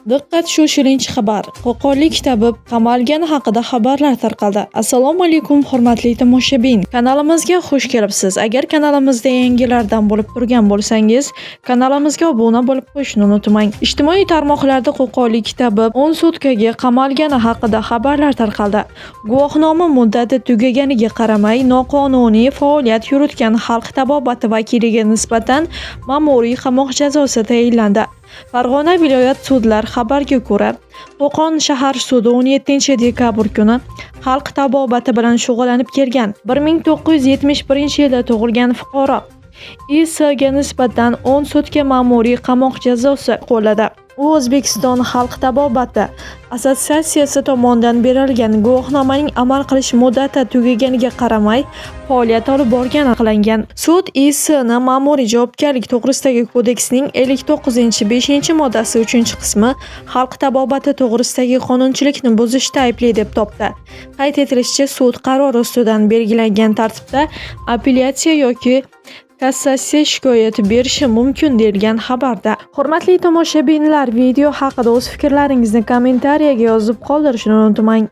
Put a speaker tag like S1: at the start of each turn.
S1: Diqqat, shoshilinch xabar. Qo'qonlik tabib qamalgani haqida xabarlar tarqaldi. Assalomu alaykum, hurmatli tomoshabin. Kanalimizga xush kelibsiz. Agar kanalimizda yangilardan bo'lib turgan bo'lsangiz, kanalimizga obuna bo'lib qo'yishni unutmang. Ijtimoiy tarmoqlarda qo'qonlik tabib 10 sutkaga qamalgani haqida xabarlar tarqaldi. Guvohnoma muddati tugaganiga qaramay, noqonuniy faoliyat yuritgan xalq tabobati vakiliga nisbatan ma'muriy qamoq jazosi tayinlandi. Farg'ona viloyat sudlar xabarga ko'ra, Qo'qon shahar sudi 17 dekabr kuni xalq tabobati bilan shug'ullanib kelgan 1971-yilda tug'ilgan fuqaro I.S.ga nisbatan 10 sutka ma'muriy qamoq jazosi qo'lladi. U O'zbekiston xalq tabobati assotsiatsiyasi tomonidan berilgan guvohnomaning amal qilish muddati tugaganiga qaramay faoliyat olib borgani aniqlangan. Sud I.S.ni ma'muriy javobgarlik to'g'risidagi kodeksning 59-5-moddasi 3-qismi xalq tabobati to'g'risidagi qonunchilikni buzishda aybli deb topdi. Qayd etilishicha, sud qarori ustidan belgilangan tartibda apellyatsiya yoki kassatsiya shikoyati berishi mumkin deyilgan xabarda. Hurmatli tomoshabinlar, video haqida o'z fikrlaringizni kommentariyaga yozib qoldirishni unutmang.